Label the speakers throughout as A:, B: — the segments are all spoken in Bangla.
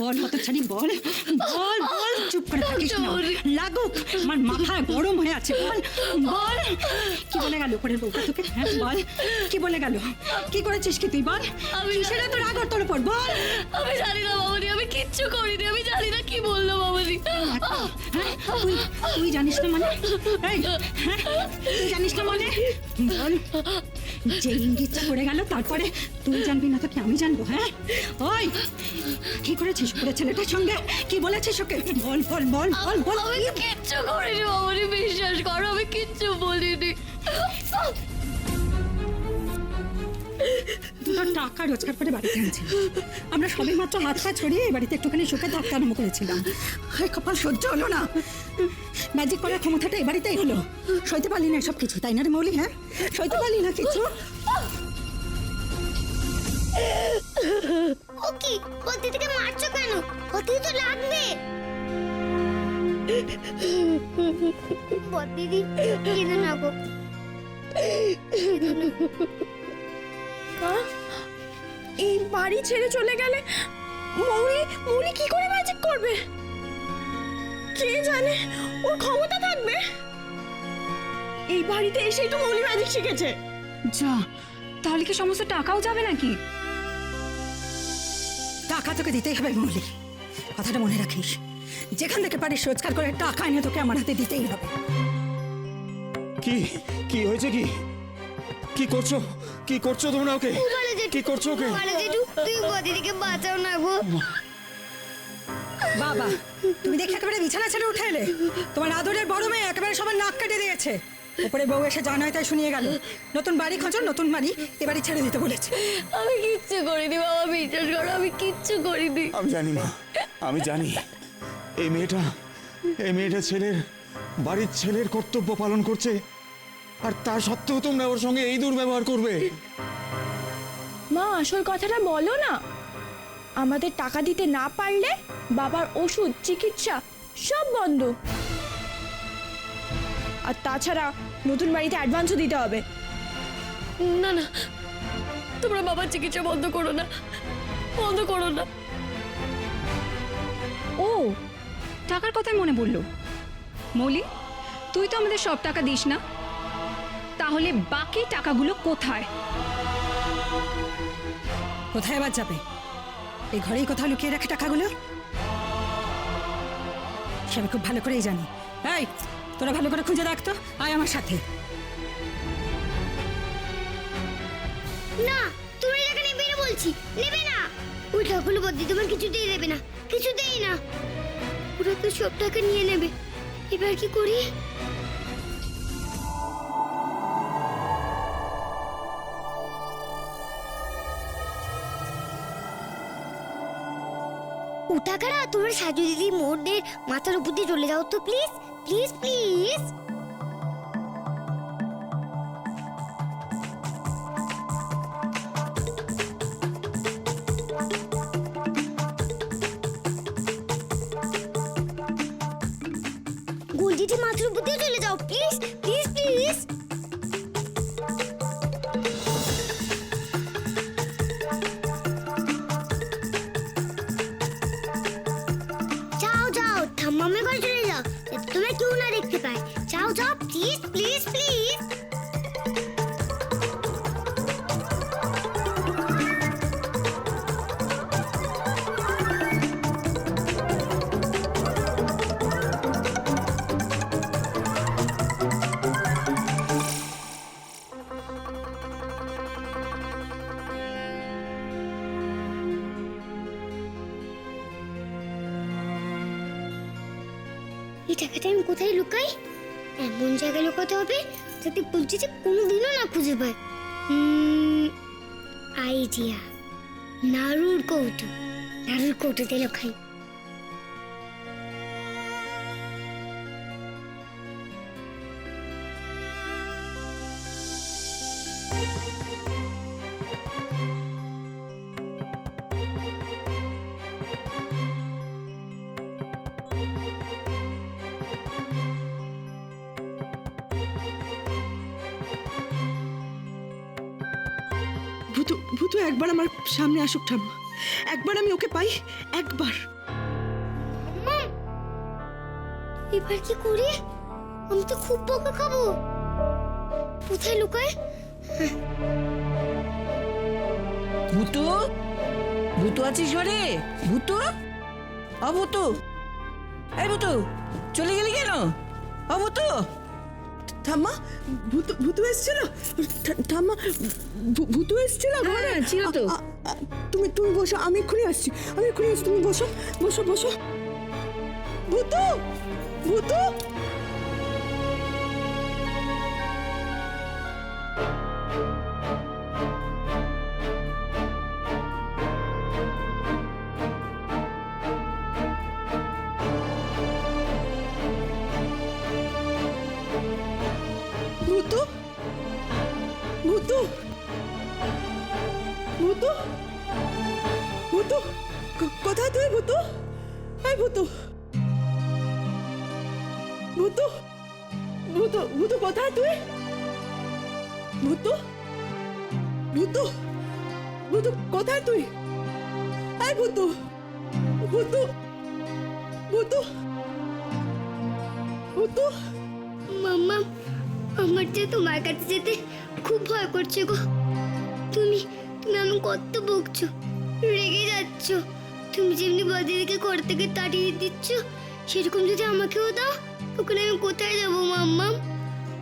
A: বল হতচ্ছাড়ি বল বল বল, চুপ করে থাকিস না, লাগুক, আমার মাথা গরম হয়ে আছে, বল বল কি বলে গেল পরের বউটা তোকে? হ্যাঁ বল, কি বলে গেল? কি করেছিস কি তুই? বল, কিসের তোর রাগ ওর তোর উপর? বল।
B: আমি জানি না মামনি, আমি কিচ্ছু করিনি, আমি জানি না কি বললো মামনি।
A: হ্যাঁ, তুই জানিস না মানে? এই, হ্যাঁ, তুই জানিস না মানে? বল, যে ইঙ্গিতটা করে গেল তারপরে তুই জানবি না তো কি আমি জানবো? হ্যাঁ, ওই কি করেছিস ওরে ছেলেটার সঙ্গে? কি বলেছিস ওকে? বল বল বল বল বল।
B: আমি কিচ্ছু করিনি মামনি, বিশ্বাস করো, আমি কিচ্ছু বলিনি।
A: দুটো টাকা রোজগার করে বাড়িতে আনছি, আমরা সবে মাত্র হাত পা ছড়িয়ে এই বাড়িতে একটুখানি সুখে থাকতে আরম্ভ করেছিলাম। হায় কপাল, সহ্য হলো না। ম্যাজিক করার ক্ষমতাটা এই বাড়িতেই হলো। সইতে পারলি না সব কিছু, তাই না রে মৌলি? হ্যাঁ, সইতে পারলি না কিছু?
C: ও কি বদ্দি থেকে মারছো কেন? বদ্দি তো লাগবে। বদ্দিদি কেঁদো না গো।
B: এই বাড়ি ছেড়ে চলে গেলে মৌলি মৌলি কি করে ম্যাজিক করবে? কে জানে ওর ক্ষমতা থাকবে? এই বাড়িতে এসেই তো মৌলি ম্যাজিক শিখেছে।
D: যা, তাহলে কি সমস্ত টাকাও যাবে নাকি?
A: টাকা তোকে দিতেই হবে মৌলি, কথাটা মনে রাখিস। যেখান থেকে পারিস রোজগার করে টাকা এনে তোকে আমার হাতে দিতেই হবে।
E: কি কি হয়েছে? কি কি করছো? কি করছো তোমরা ওকে? কি করছো ওকে?
C: বলো জেঠু, তুমি বদ্দিদিকে বাঁচাও না গো।
A: বাবা, তুমি দেখে একেবারে বিছানা ছেড়ে উঠে এলে। তোমার আদরের বড় মেয়ে একেবারে সবার নাক কেটে দিয়েছে। উপরে বউ এসে যা নয় তাই শুনিয়ে গেল। নতুন বাড়ি খোঁজো, নতুন বাড়ি, এবারে ছেড়ে দিতে বলেছে।
B: আমি কিচ্ছু করিনি বাবা, বিশ্বাস করো, আমি কিচ্ছু করিনি।
E: আমি জানি মা, আমি জানি এই মেয়েটা ছেলের বাড়ির ছেলের কর্তব্য পালন করছে, আর তা সত্ত্বেও তোমরা ওর সঙ্গে এই দুর্ব্যবহার করবে।
F: মা, আসল কথাটা বলো না। আমাদের টাকা দিতে না পারলে বাবার ওষুধ চিকিৎসা সব বন্ধ। আর তাছাড়া নতুন বাড়িতে অ্যাডভান্সও দিতে হবে।
B: না না, তোমরা বাবার চিকিৎসা বন্ধ করো না, বন্ধ করো না।
D: ও, টাকার কথাই মনে পড়লো। মৌলি, তুই তো আমাদের সব টাকা দিস না, তাহলে বাকি টাকাগুলো কোথায়?
A: কোথায় আবার যাবে? এই ঘরেই কোথাও লুকিয়ে রাখে টাকাগুলো। সে আমি খুব ভালো করেই জানি। এই, তোরা ভালো করে খুঁজে রাখতো, আয় আমার সাথে।
C: না, তুমি টাকা নেবে না বলছি, নেবে না। ওই টাকাগুলো বদ্দি তোমার কিছুতেই দেবে না, কিছুতেই না। ওরা তো সব টাকা নিয়ে নেবে। এবার কি করি? ও টাকাটা তোমার সাজু দিদি মোড়দের মাথার উপর দিয়ে চলে যাও তো প্লিজ, প্লিজ প্লিজ। গুলজিটি মাথার উপর দিয়ে চলে যাও প্লিজ, প্লিজ প্লিজ। যাও যাও, ঠাম্মামের ঘরে চলে যাও, যাতে তোমরা কেউ না দেখতে পায়। যাও যাও, প্লিজ প্লিজ প্লিজ। এই টাকাটা আমি কোথায় লুকাই? এমন জায়গায় লুকাতে হবে যাতে বুঝছি কোনোদিনও না খুঁজে পায়। আইডিয়া, নাড়ুর কৌটো, নাড়ুর কৌটোতে লুকাই।
G: ভূতু একবার আমার সামনে আসুক ঠাম্মা।
B: একবার আমি ওকে পাই, একবার।
C: এবার কি করি? আমি তো খুব বকা খাবো। কোথায় লুকায়?
G: ভূতু, ভূতু আছিস ঘরে? ভূতু, ও ভূতু, এই ভূতু, চলে গেলি কেন? ও ভূতু,
B: ঠাম্মা, ভূতু এসেছিল? ঠাম্মা, ভূতু এসেছিল ঘরে?
G: ছিল তো।
B: তুমি বসো, আমি এক্ষুনি আসছি, তুমি বসো, বসো। ভূতু, ভূতু। ভূতু, ভূতু, ভূতু, ভূতু, কোথায় তুই ভূতু? এই ভূতু, ভূতু, ভূতু, ভূতু কোথায় তুই? ভূতু, ভূতু, ভূতু কোথায় তুই? এই ভূতু, ভূতু, ভূতু, ভূতু।
C: মাম্মা, আমার যে তোমার কাছে যেতে খুব ভয় করছে গো। তুমি আমি কত বকছো, রেগে যাচ্ছ। তুমি যেমনি বদিদিকে ঘর থেকে তাড়িয়ে দিচ্ছ, সেরকম যদি আমাকেও দাও, তখন আমি কোথায় যাবো মাম্মা?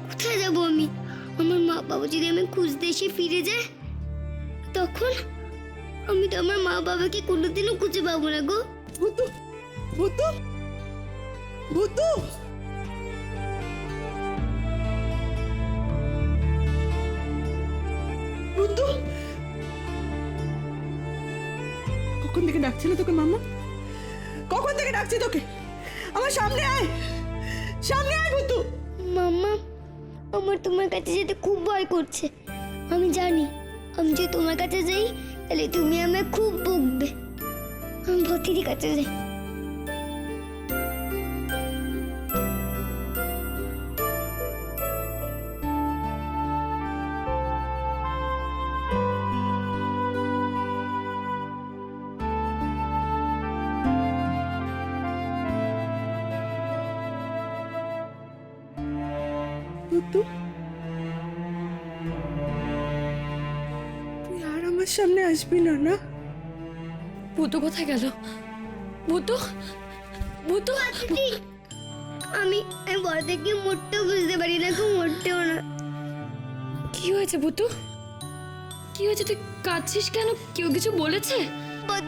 C: কোথায় যাবো আমি? আমার মা বাবা যদি আমি খুঁজতে এসে ফিরে যায়, তখন আমি তো আমার মা বাবাকে কোনোদিনও খুঁজে পাবো না গো।
B: ভূতু, ভূতু, ভূতু। ভূতু, কখন থেকে ডাকছিল তোকে মাম্মা? কখন থেকে ডাকছি তোকে? আমার সামনে আয়, সামনে আয় ভূতু।
C: মাম্মা, আমার তোমার কাছে যেতে খুব ভয় করছে। আমি জানি আমি যদি তোমার কাছে যাই, তাহলে তুমি আমায় খুব বকবে। আমি ভতির কাছে যাই।
B: ভূতু, তুই আর আমার সামনে আসবি না, না?
F: ভূতু কোথায় গেল? ভূতু, ভূতু।
C: দিদি, আমি বড় থেকে মোটেও বুঝতে পারি না, খুব মোটেও না।
F: কি হয়েছে ভূতু? কি হয়েছে? তুই কাঁদছিস কেন? কেউ কিছু বলেছে?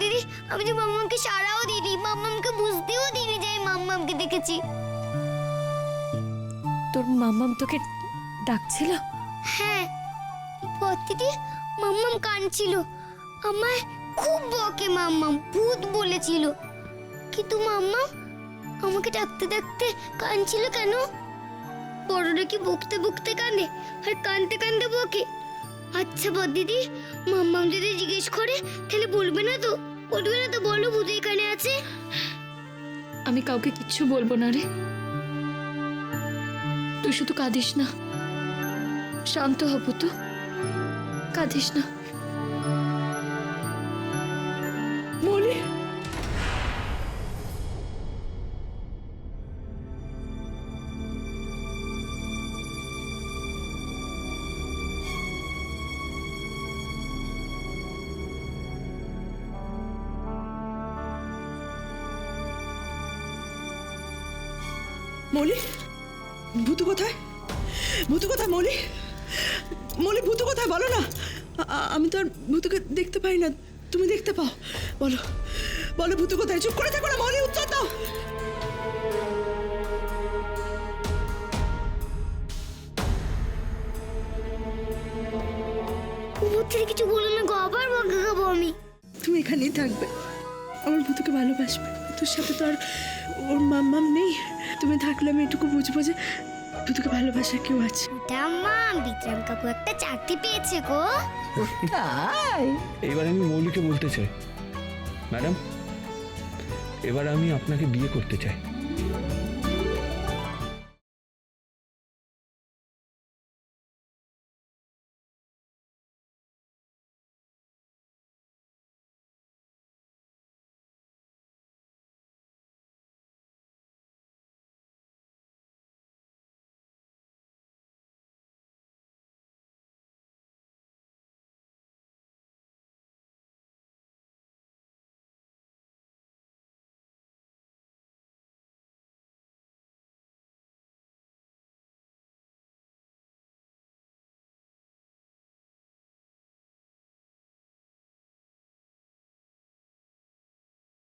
C: দিদি, আমি যে মাম্মামকে সারাও দিইনি, মাম্মামকে বুঝতেও দিইনি যে আমি মাম্মামকে দেখেছি।
F: তোর মাম্মাম তোকে ডাকছিল?
C: হ্যাঁ, দিদি, মাম্মাম কাঁদছিল। আমায় খুব বকে মাম্মাম, ভূত বলেছিল। কিন্তু মাম্মাম আমাকে ডাকতে ডাকতে কাঁদছিল কেন? বড়রা কি বকতে বকতে কাঁদে আর কাঁদতে কাঁদতে বকে? আচ্ছা দিদি, মাম্মাম যদি জিজ্ঞেস করে তাহলে বলবে না তো? বলবে না তো? বলো, ভূত এখানে আছে।
F: আমি কাউকে কিচ্ছু বলবো না রে। তুই শুধু কাঁদিস না, শান্ত হ ভূতু, কাঁদিস না।
B: মলি, মলি, ভূতু কোথায়? ভূতু কোথায় মলি? মলি, ভূতু কোথায় বলো না? আমি তো আর ভূতুকে দেখতে পাই না, তুমি দেখতে পাও? বলো, বলো ভূতু কোথায়? চুপ করে থাকো না মলি, উত্তর দাও।
C: ভূত থেকে কিছু বলো না গো, আবার বকা খাবো আমি।
B: তুমি এখানেই থাকবে, আমার ভূতুকে ভালোবাসবে। তোর সাথে তো আর ওর মাম্মাম নেই, তুমি থাকলে আমি এটুকু বুঝবো যে ভূতুকে ভালোবাসার কেউ আছে।
C: মা, বিক্রম কাকু একটা চাকরি পেয়েছে গো।
G: তাই?
E: এবার আমি মৌলিকে বলতে চাই, ম্যাডাম, এবার আমি আপনাকে বিয়ে করতে চাই।